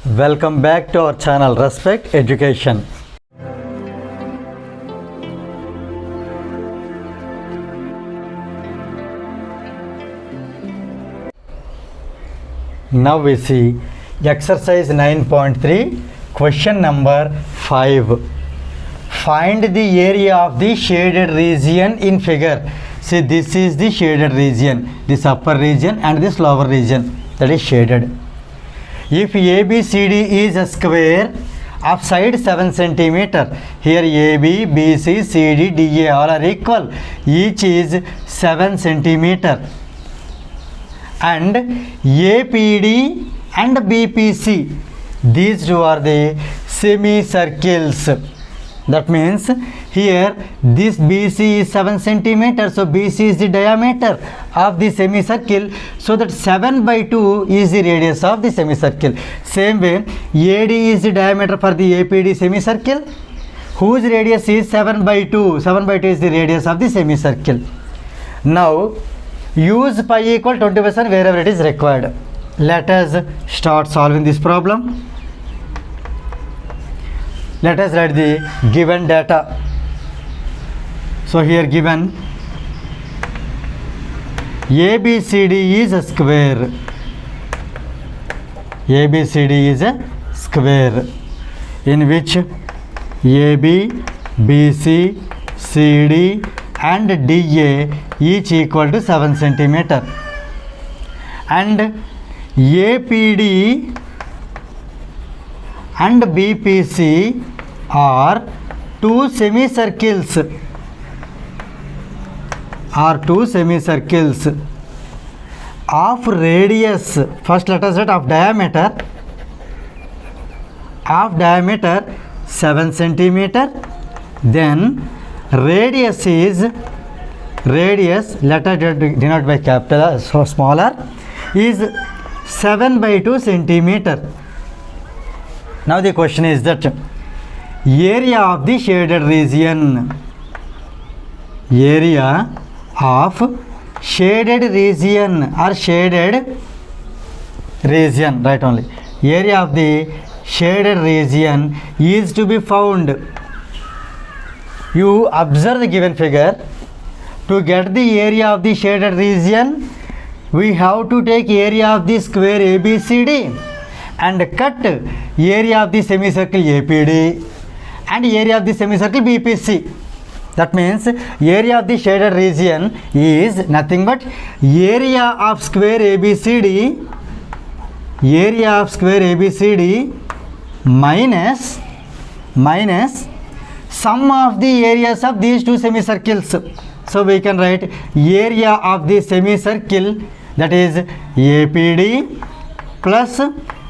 Welcome back to our channel Respect Education. Now we see exercise 9.3 question number 5. Find the area of the shaded region in figure. See, this is the shaded region, this upper region and this lower region, that is shaded. If ABCD is a square of side 7 cm, here AB, BC, CD, DA all are equal, each is 7 cm, and APD and BPC, these two are the semicircles. That means here this BC is 7 cm, so BC is the diameter of the semicircle, so that 7 by 2 is the radius of the semicircle. Same way, AD is the diameter for the APD semicircle, whose radius is 7 by 2. 7 by 2 is the radius of the semicircle. Now use pi equal 20% wherever it is required. Let us start solving this problem. Let us write the given data. So here given ABCD is a square. ABCD is a square in which AB, BC, CD and DA each equal to 7 cm, and APD and BPC are two semicircles of radius. First let us write of diameter 7 cm, then radius, let us denote by capital, so smaller, is 7 by 2 cm. Now the question is that area of the shaded region, area of shaded region or shaded region, right only, area of the shaded region is to be found. You observe the given figure. To get the area of the shaded region, we have to take area of the square ABCD and cut area of the semicircle APD and area of the semicircle BPC. That means area of the shaded region is nothing but area of square ABCD, minus sum of the areas of these two semicircles. So we can write area of the semicircle, that is APD, plus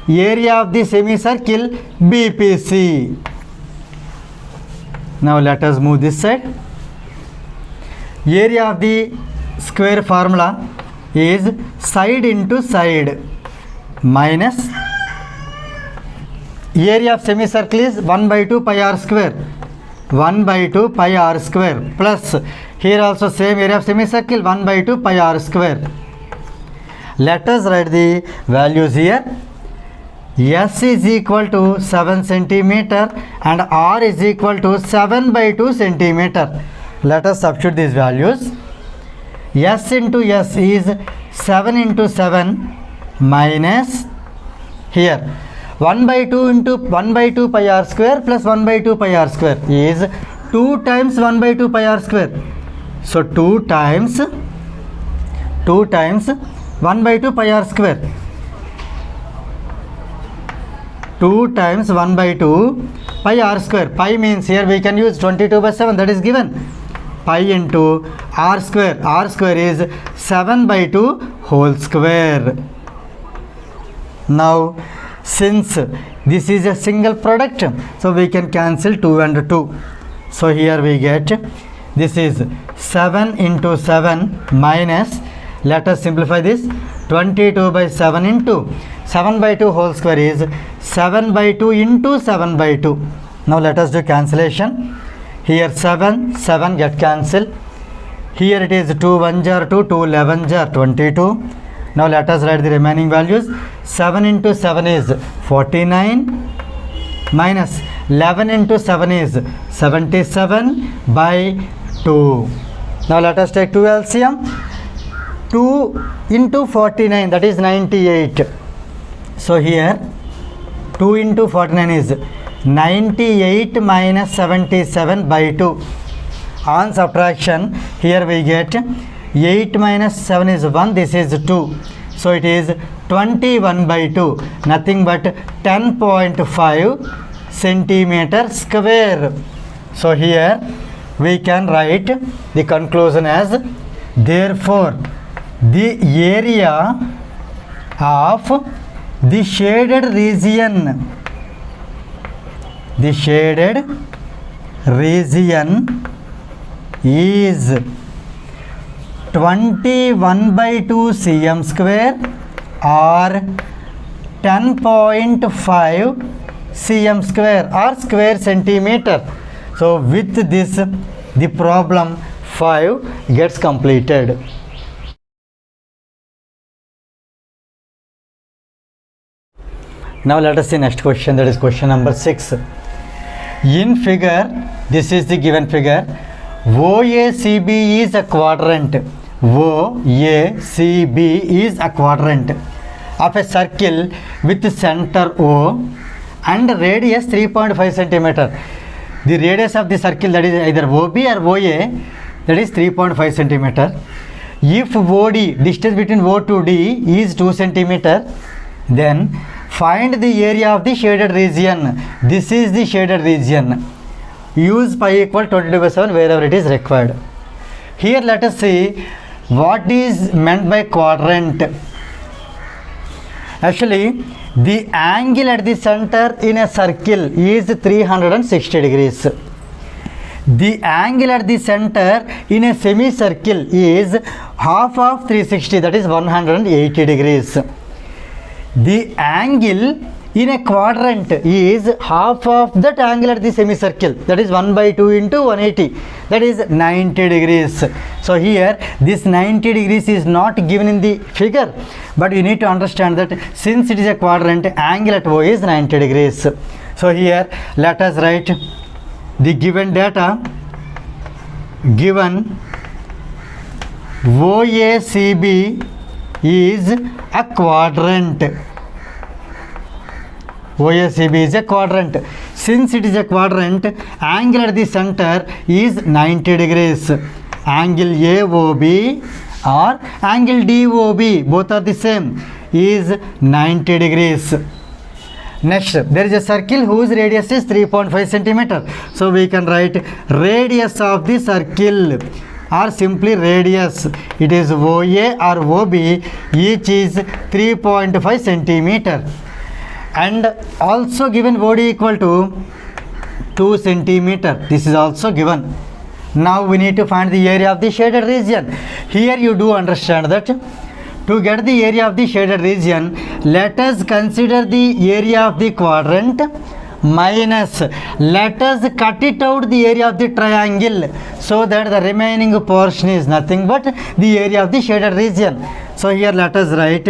area of the semicircle BPC. Now let us move this side. Area of the square formula is side into side minus area of semicircle is 1 by 2 pi r square, 1 by 2 pi r square, plus here also same area of semicircle 1 by 2 pi r square. Let us write the values here. S is equal to 7 cm and R is equal to 7 by 2 cm. Let us substitute these values. S into S is 7 into 7 minus here 1 by 2 into 1 by 2 pi r square plus 1 by 2 pi r square is 2 times 1 by 2 pi r square. So 2 times 1 by 2 pi r square. 2 times 1 by 2 pi r square. Pi means here we can use 22 by 7, that is given. Pi into r square. R square is 7 by 2 whole square. Now since this is a single product, so we can cancel 2 and 2. So here we get, this is 7 into 7 minus, let us simplify this, 22 by 7 into 7 by 2 whole square is 7 by 2 into 7 by 2. Now let us do cancellation. Here 7 get cancelled. Here it is 2 1 jar 2, 2 11 jar 22. Now let us write the remaining values. 7 into 7 is 49 minus 11 into 7 is 77 by 2. Now let us take 2 LCM. 2 into 49, that is 98. So here 2 into 49 is 98 minus 77 by 2. On subtraction, here we get 8 minus 7 is 1, this is 2. So it is 21 by 2, nothing but 10.5 centimeter square. So here we can write the conclusion as, therefore the area of the shaded region is 21 by 2 cm square or 10.5 cm square or square centimeter. So with this the problem 5 gets completed. Now let us see next question, that is question number 6. In figure, this is the given figure, OACB is a quadrant. OACB is a quadrant of a circle with center O and radius 3.5 centimeter. The radius of the circle, that is either OB or OA, that is 3.5 centimeter. If OD, distance between O to D, is 2 centimeter, then find the area of the shaded region. This is the shaded region. Use pi equal 22/7 wherever it is required. Here let us see what is meant by quadrant. Actually, the angle at the center in a circle is 360 degrees. The angle at the center in a semicircle is half of 360, that is 180 degrees. The angle in a quadrant is half of that angle at the semicircle, that is 1 by 2 into 180, that is 90 degrees. So here this 90 degrees is not given in the figure, but you need to understand that since it is a quadrant, angle at O is 90 degrees. So here let us write the given data. Given OACB is a quadrant. OACB is a quadrant. Since it is a quadrant, angle at the center is 90 degrees. Angle AOB or angle DOB, both are the same, is 90 degrees. Next, there is a circle whose radius is 3.5 centimeter. So we can write radius of the circle, or simply radius. It is OA or OB, each is 3.5 centimeter. And also given OD equal to 2 centimeter. This is also given. Now we need to find the area of the shaded region. Here you do understand that to get the area of the shaded region, let us consider the area of the quadrant minus, let us cut it out the area of the triangle, so that the remaining portion is nothing but the area of the shaded region. So here let us write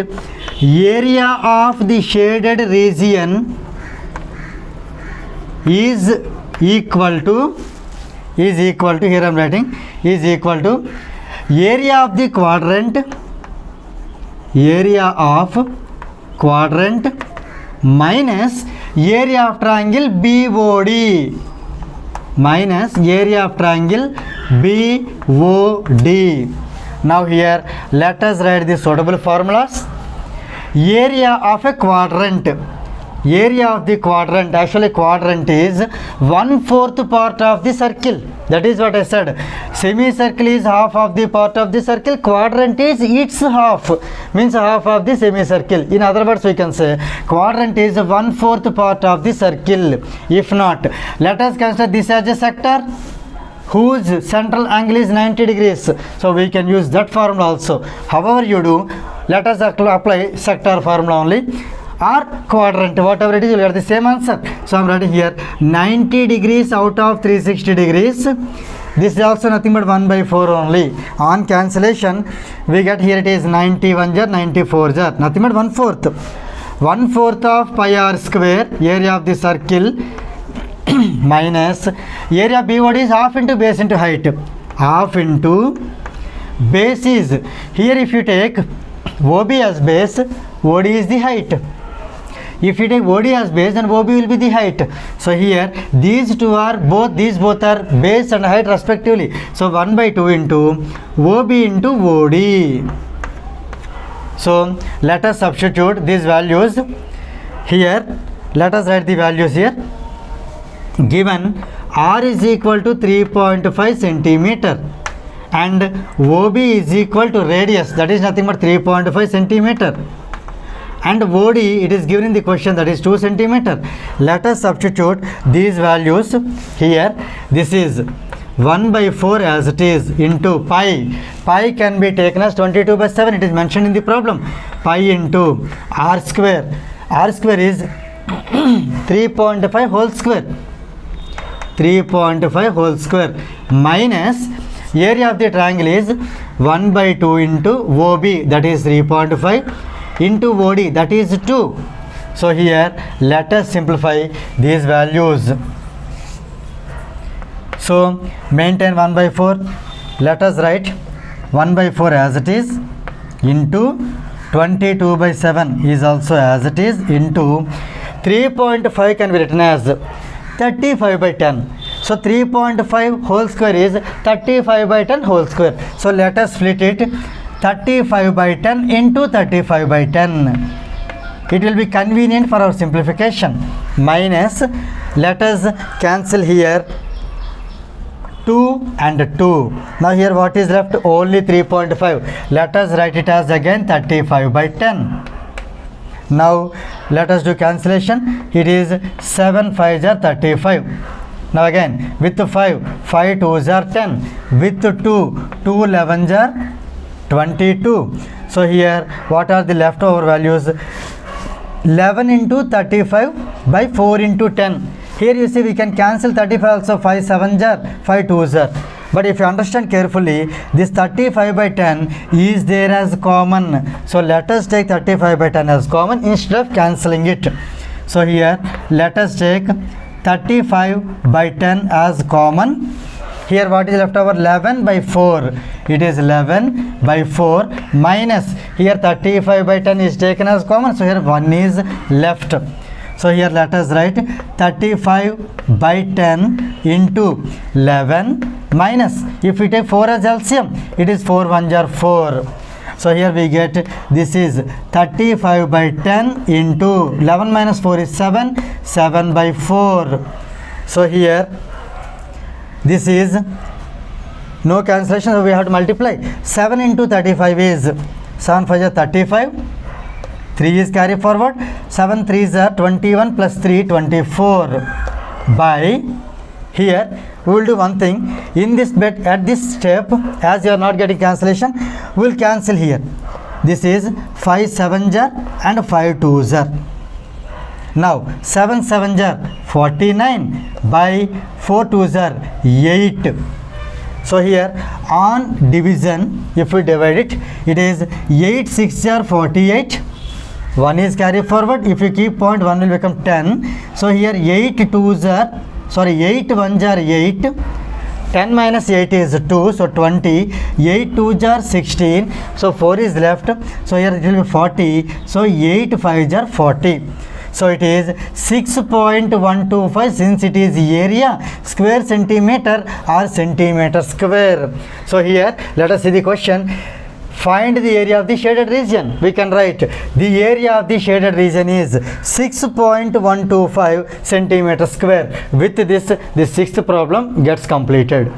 area of the shaded region is equal to, here I am writing, is equal to area of the quadrant, minus area of triangle BOD, minus area of triangle BOD. Now here let us write the suitable formulas. Area of a quadrant, area of the quadrant, actually quadrant is 1/4 part of the circle. That is what I said. Semicircle is half of the part of the circle, quadrant is its half, means half of the semicircle. In other words, we can say quadrant is 1/4 part of the circle. If not, let us consider this as a sector whose central angle is 90 degrees. So we can use that formula also. However you do, let us apply sector formula only, or quadrant, whatever it is, you will get the same answer. So I am writing here 90 degrees out of 360 degrees. This is also nothing but 1 by 4 only. On cancellation, we get here it is 91 jar, 94 jar, nothing but 1/4. 1/4 of pi r square, area of the circle, minus area BOD is half into base into height. Half into base is, here if you take OB as base, OD is the height. If you take OD as base, then OB will be the height. So here these both are base and height respectively. So 1 by 2 into OB into OD. So let us substitute these values here. Let us write the values here. Given R is equal to 3.5 centimeter and OB is equal to radius, that is nothing but 3.5 centimeter, and OD it is given in the question, that is 2 centimeter. Let us substitute these values here. This is 1 by 4 as it is into pi. Pi can be taken as 22 by 7. It is mentioned in the problem. Pi into r square. R square is 3.5 whole square. 3.5 whole square minus area of the triangle is 1 by 2 into OB, that is 3.5, into OD, that is 2. So here let us simplify these values. So maintain 1 by 4. Let us write 1 by 4 as it is into 22 by 7 is also as it is into 3.5 can be written as 35 by 10. So 3.5 whole square is 35 by 10 whole square. So let us split it 35 by 10 into 35 by 10. It will be convenient for our simplification. Minus, let us cancel here 2 and 2. Now here what is left? Only 3.5. Let us write it as again 35 by 10. Now let us do cancellation. It is 7 5s are 35. Now again with 5, 5 2s are 10. With 2, 2 11s are 22. So here what are the leftover values? 11 into 35 by 4 into 10. Here you see we can cancel 35 also. 5 7s are, 5 2s are. But if you understand carefully, this 35 by 10 is there as common. So let us take 35 by 10 as common instead of cancelling it. So here let us take 35 by 10 as common. Here what is left over? 11 by 4. It is 11 by 4 minus here 35 by 10 is taken as common. So here 1 is left. So here let us write 35 by 10 into 11 minus, if we take 4 as LCM, it is 4 1s are 4. So here we get this is 35 by 10 into 11 minus 4 is 7, 7 by 4. So here this is no cancellation, so we have to multiply. 7 into 35 is 7 5 is 35. 3 is carry forward. 7 3s are 21 plus 3 24 by, here we will do one thing. In this bit at this step, as you are not getting cancellation, we will cancel here. This is 5 7s are and 5 2s are. Now 7 7s are 49 by 4 2s are 8. So here on division, if we divide it, it is 8 6 are 48. 1 is carry forward. If you keep point, 1 will become 10. So here 8 2s are, sorry, 8 1s are 8. 10 minus 8 is 2, so 20. 8 2s are 16, so 4 is left. So here it will be 40. So 8 5s are 40. So it is 6.125 since it is area, square centimeter or centimeter square. So here let us see the question. Find the area of the shaded region. We can write the area of the shaded region is 6.125 centimeter square. With this, the sixth problem gets completed.